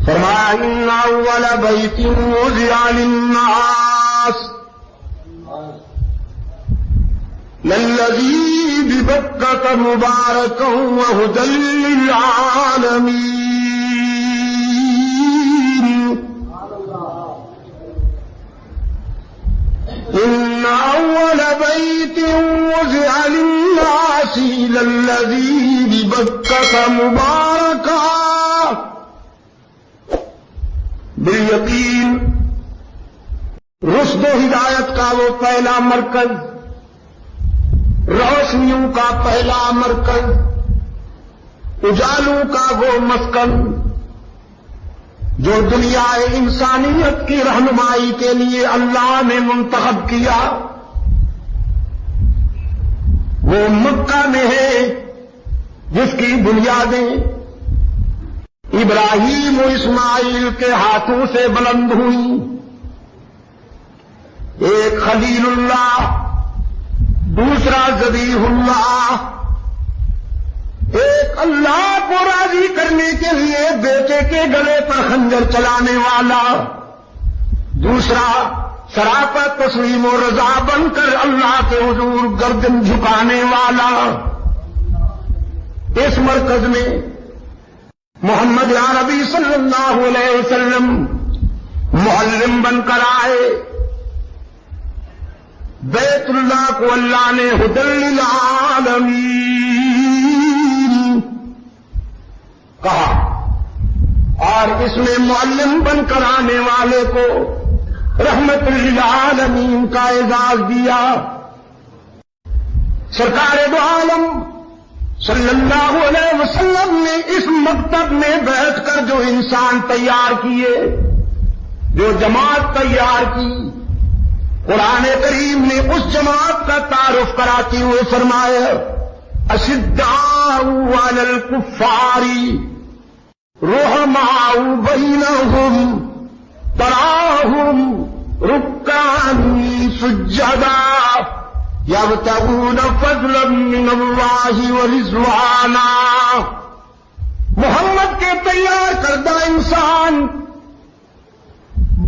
فرمایا ان اول بیت وضع للناس للذی ببکۃ مبارکا وہدی للعالمین ان اول بیت وضع للناس للذی ببکۃ مبارکا بالیقین رشد و ہدایت کا وہ پہلا مرکز، روشنیوں کا پہلا مرکز، اجالوں کا وہ مسکن جو دنیا انسانیت کی رہنمائی کے لیے اللہ نے منتخب کیا، وہ مکہ میں ہے جس کی بنیادیں ابراہیم و اسماعیل کے ہاتھوں سے بلند ہوئی۔ ایک خلیل اللہ، دوسرا ذبیح اللہ، ایک اللہ کو راضی کرنے کے لیے بیٹے کے گلے پر خنجر چلانے والا، دوسرا سراپا تسلیم و رضا بن کر اللہ کے حضور گردن جھکانے والا۔ اس مرکز میں محمد عربی صلی اللہ علیہ وسلم معلم بن کر آئے۔ بیت اللہ کو اللہ نے ھدی للعالمین کہا، اور اس میں معلم بن کر آنے والے کو رحمت للعالمین کا اعزاز دیا۔ سرکار دو عالم صلی اللہ علیہ وسلم نے اس مکتب میں بیٹھ کر جو انسان تیار کیے، جو جماعت تیار کی، قرآن کریم نے اس جماعت کا تعارف کراتے ہوئے فرمایا اشداء علی الکفار رحماء بینہم تراہم رکعا سجدا یبتغون فضلا من اللہ ورضوانا۔ محمد کے تیار کردہ انسان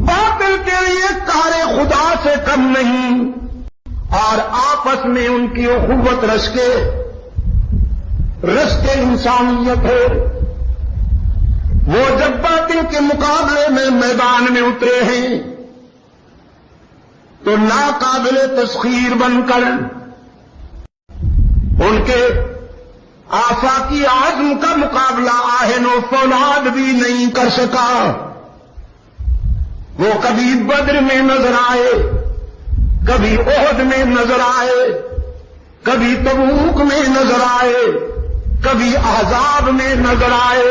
باطل کے لیے کار خدا سے کم نہیں، اور آپس میں ان کی اخوت رشتے انسانیت ہے۔ وہ جب باطل کے مقابلے میں میدان میں اترے ہیں تو ناقابل تسخیر بن کر ان کے آفاقی عزم کا مقابلہ آہن و فولاد بھی نہیں کر سکا۔ وہ کبھی بدر میں نظر آئے، کبھی احد میں نظر آئے، کبھی تبوک میں نظر آئے، کبھی احزاب میں نظر آئے،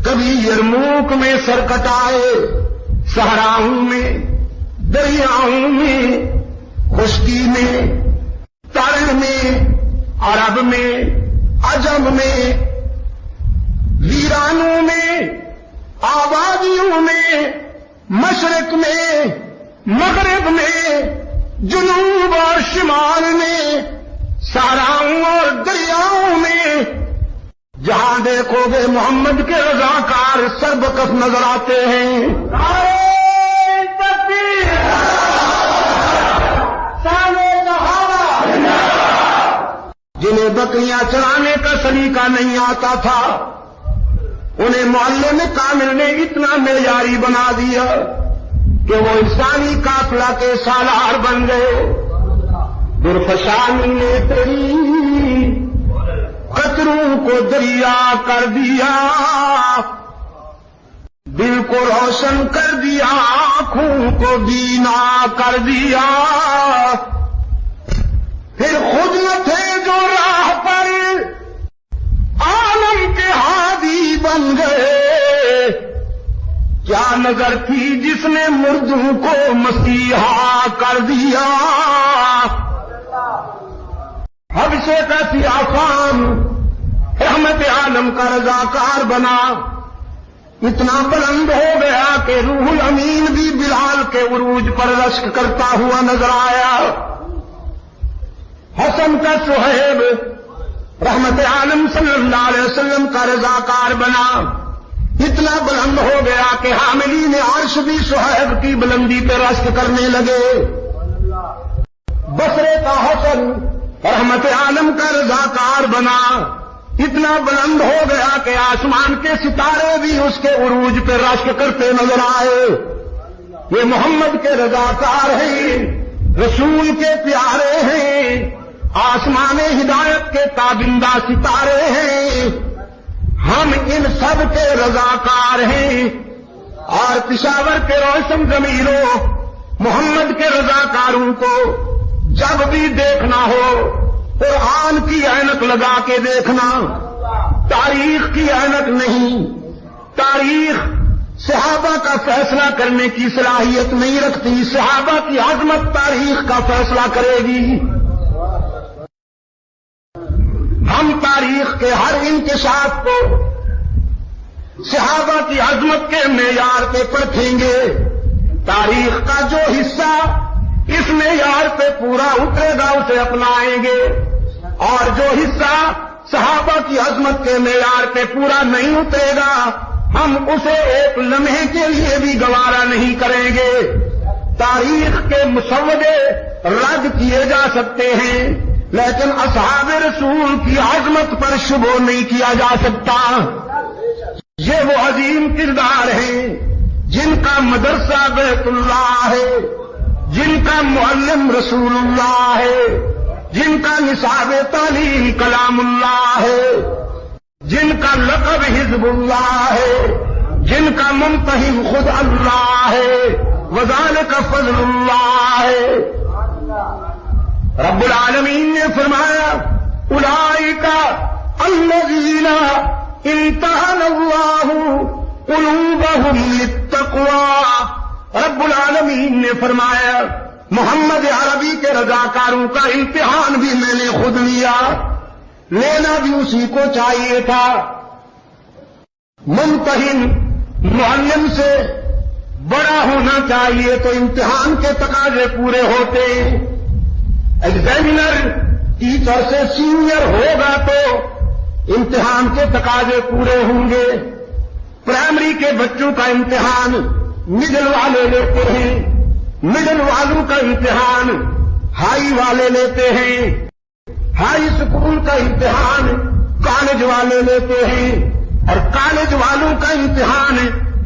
کبھی یرموک میں سر کٹائے، صحراؤں میں، دریاؤں میں، خشکی میں، تر میں، عرب میں، عجم میں، ویرانوں میں، آبادیوں میں، مشرق میں، مغرب میں، جنوب اور شمال میں، صحراؤں اور دریاؤں میں، جہاں دیکھو گے محمد کے رضاکار سربکف نظر آتے ہیں۔ جنہیں بکریاں چرانے کا سلیقہ نہیں آتا تھا، انہیں معلم کامل نے اتنا معیاری بنا دیا کہ وہ انسانی قافلہ کے سالار بن گئے۔ درفشانی نے تیری قطروں کو دریا کر دیا، دل کو روشن کر دیا، آنکھوں کو بینا کر دیا۔ پھر خود نہ تھے جو راہ پر عالم کے ہادی بن گئے، کیا نظر تھی جس نے مردوں کو مسیحا کر دیا۔ حبشے کا سیاہ فام رحمت عالم کا رضاکار بنا، اتنا بلند ہو گیا کہ روح الامین بھی بلال کے عروج پر رشک کرتا ہوا نظر آیا۔ حسن کا صہیب رحمت عالم صلی اللہ علیہ وسلم کا رضاکار بنا، اتنا بلند ہو گیا کہ حاملین عرش بھی صہیب کی بلندی پہ رشک کرنے لگے. بصرے کا حسن رحمت عالم کا رضاکار بنا. اتنا بلند ہو گیا کہ آسمان کے ستارے بھی اس کے عروج پہ رشک کرتے نظر آئے. یہ محمد کے رضاکار ہیں، رسول کے پیارے ہیں، آسمان ہدایت کے تابندہ ستارے ہیں. ہم ان سب کے رضاکار ہیں. اور پشاور کے روشن ضمیروں محمد کے رضاکاروں کو جب بھی دیکھنا ہو قرآن کی عینک لگا کے دیکھنا، تاریخ کی عینک نہیں. تاریخ صحابہ کا فیصلہ کرنے کی صلاحیت نہیں رکھتی. صحابہ کی عظمت تاریخ کا فیصلہ کرے گی. ہم تاریخ کے ہر انکشاف کو صحابہ کی عظمت کے معیار پہ پرکھیں گے. تاریخ کا جو حصہ اس معیار پہ پورا اترے گا اسے اپنائیں گے، اور جو حصہ صحابہ کی عظمت کے معیار پہ پورا نہیں اترے گا ہم اسے ایک لمحے کے لیے بھی گوارا نہیں کریں گے. تاریخ کے مسودے رد کیے جا سکتے ہیں لیکن اصحاب رسول کی عظمت پر شبہ نہیں کیا جا سکتا. یہ وہ عظیم کردار ہیں جن کا مدرسہ بیت اللہ ہے، جن کا معلم رسول اللہ ہے، جن کا نصاب تعلیم کلام اللہ ہے، جن کا لقب حزب اللہ ہے، جن کا ممتحن خود اللہ ہے، وذالک فضل اللہ ہے. رب العالمین نے فرمایا اولئک الذین امتحن اللہ قلوبہم للتقوی. رب العالمین نے فرمایا محمد عربی کے رضاکاروں کا امتحان بھی میں نے خود لیا، لینا بھی اسی کو چاہیے تھا. ممتحن معلم سے بڑا ہونا چاہیے تو امتحان کے تقاضے پورے ہوتے. ایگزامینر ٹیچر سے سینئر ہوگا تو امتحان کے تقاضے پورے ہوں گے. پرائمری کے بچوں کا امتحان مڈل والے لیتے ہیں، مڈل والوں کا امتحان ہائی والے لیتے ہیں، ہائی اسکول کا امتحان کالج والے لیتے ہیں، اور کالج والوں کا امتحان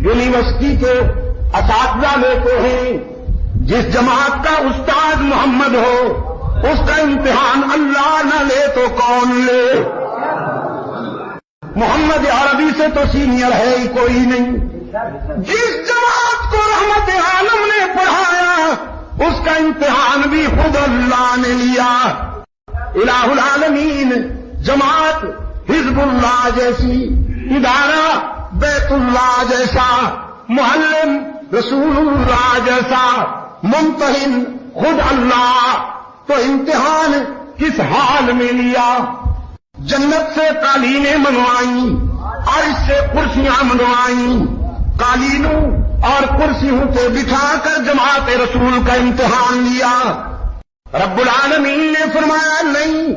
یونیورسٹی کے اساتذہ لیتے ہیں. جس جماعت کا استاد محمد ہو اس کا امتحان اللہ نہ لے تو کون لے؟ محمد عربی سے تو سینئر ہے ہی کوئی نہیں. جس جماعت کو رحمت عالم نے پڑھایا اس کا امتحان بھی خود اللہ نے لیا. الہ العالمین جماعت حزب اللہ جیسی، ادارہ بیت اللہ جیسا، معلم رسول اللہ جیسا، ممتحن خود اللہ، تو امتحان کس حال میں لیا؟ جنت سے قالینیں منوائیں، عرش سے کرسیاں منوائیں، قالینوں اور کرسیوں کو بٹھا کر جماعت رسول کا امتحان لیا. رب العالمین نے فرمایا نہیں،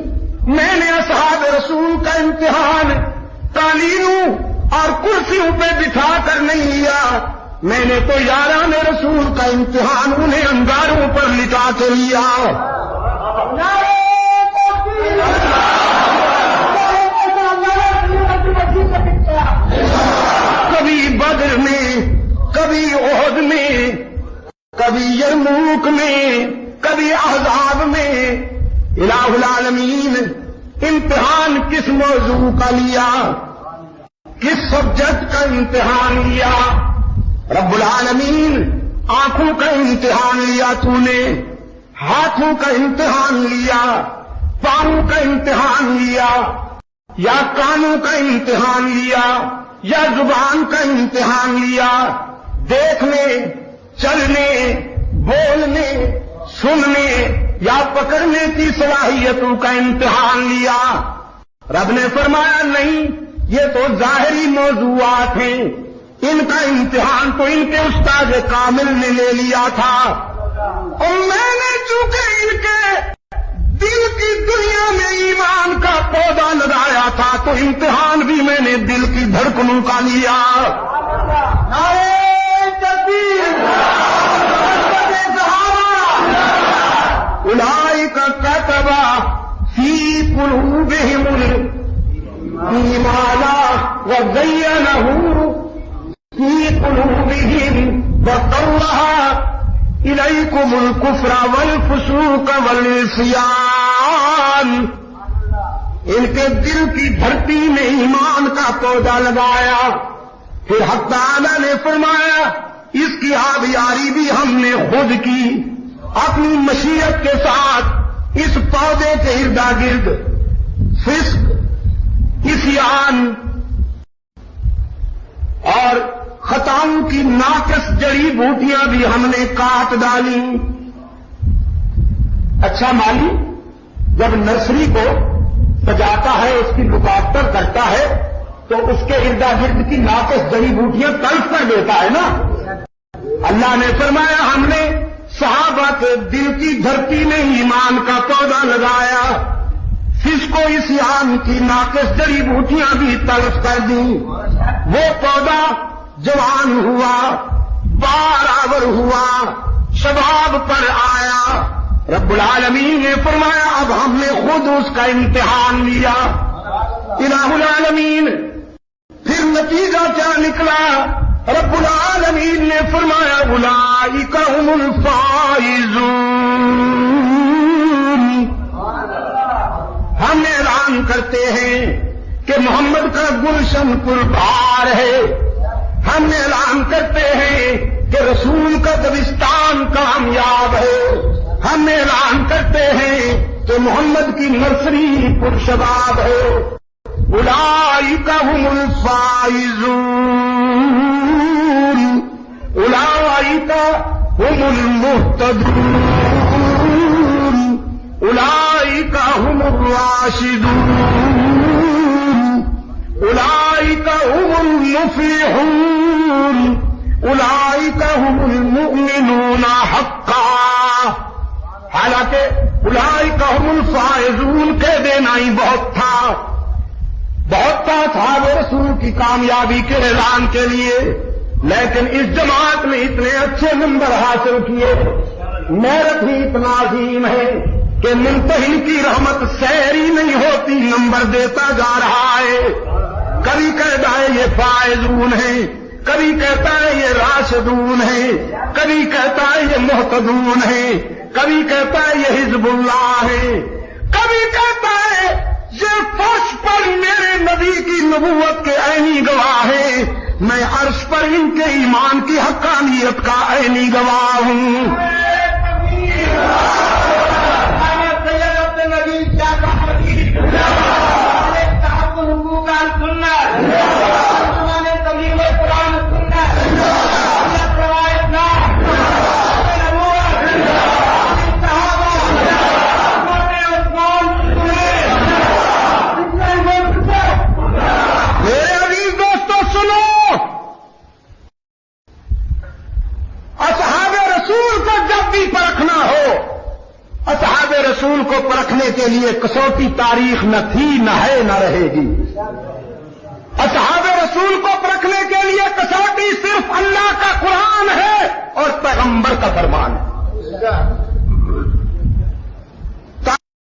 میں نے اصحاب رسول کا امتحان قالینوں اور کرسیوں پہ بٹھا کر نہیں لیا، میں نے تو یاران رسول کا امتحان انہیں انگاروں پر لٹا کے لیا. کبھی بدر میں، کبھی احد میں، کبھی یرموک میں، کبھی احزاب میں. الہ العالمین امتحان کس موضوع کا لیا، کس سبجیکٹ کا امتحان لیا؟ رب العالمین آنکھوں کا امتحان لیا تو نے، ہاتھوں کا امتحان لیا، پاؤں کا امتحان لیا، یا کانوں کا امتحان لیا، یا زبان کا امتحان لیا، دیکھنے، چلنے، بولنے، سننے یا پکڑنے کی صلاحیتوں کا امتحان لیا. رب نے فرمایا نہیں، یہ تو ظاہری موضوعات ہیں، ان کا امتحان تو ان کے استاد کامل نے لے لیا تھا، اور میں نے چونکہ ان کے دل کی دنیا میں ایمان کا پودا لگایا تھا تو امتحان بھی میں نے دل کی دھڑکنوں کا لیا. اولئک کتب فی قلوبہم الایمان وزینہ فی قلوبہم وکرہ الیکم الکفر والفسوق والعصیان. ان کے دل کی دھرتی میں ایمان کا پودا لگایا. پھر حق تعالی نے فرمایا اس کی آبیاری بھی ہم نے خود کی اپنی مشیت کے ساتھ. اس پودے کے ارد گرد فسق، عصیان اور خطاؤں کی ناقص جڑی بوٹیاں بھی ہم نے کاٹ ڈالی. اچھا مالی جب نرسری کو سجاتا ہے، اس کی لکافتر کرتا ہے، تو اس کے ارد گرد کی ناقص جڑی بوٹیاں تلف کر دیتا ہے نا. اللہ نے فرمایا ہم نے صحابہ کے دل کی دھرتی میں ایمان کا پودا لگایا، فسق و عصیان کی ناقص جڑی بوٹیاں بھی تلف کر دیں. وہ پودا جوان ہوا، بارآور ہوا، شباب پر آیا. رب العالمین نے فرمایا اب ہم نے خود اس کا امتحان لیا. الہ العالمین. پھر نتیجہ کیا نکلا؟ رب العالمین نے فرمایا اولئک هم الفائزون. ہم اعلان کرتے ہیں کہ محمد کا گلشن پربہار ہے. ہم اعلان کرتے ہیں کہ رسول کا دبستان کامیاب ہے. ہم اعلان کرتے ہیں کہ محمد کی نرسری پرشباب ہے. اولئک هم الفائزون اولئک هم المهتدون اولئک هم الراشدون اولئک هم المفلحون اولئک هم المؤمنون حقا. حالانکہ اولئک هم الفائزون کہہ دینا ہی بہت تھا صحابہ رسول کی کامیابی کے اعلان کے لیے، لیکن اس جماعت میں اتنے اچھے نمبر حاصل کیے. میرٹ ہی اتنا عظیم ہے کہ منتہی کی رحمت سیری نہیں ہوتی، نمبر دیتا جا رہا ہے. کبھی کہتا ہے یہ فائزون ہیں، کبھی کہتا ہے یہ راشدون ہیں، کبھی کہتا ہے یہ محتدون ہیں، کبھی کہتا ہے یہ حزب اللہ ہے، کبھی کہتا ہے یہ فرش پر میرے نبی کی نبوت کے عینی گواہ ہیں، میں عرش پر ان کے ایمان کی حقانیت کا عینی گواہ ہوں. رسول کو پرکھنے کے لیے کسوٹی تاریخ نہ تھی، نہ ہے، نہ رہے گی. اصحاب رسول کو پرکھنے کے لیے کسوٹی صرف اللہ کا قرآن ہے اور پیغمبر کا فرمان ہے.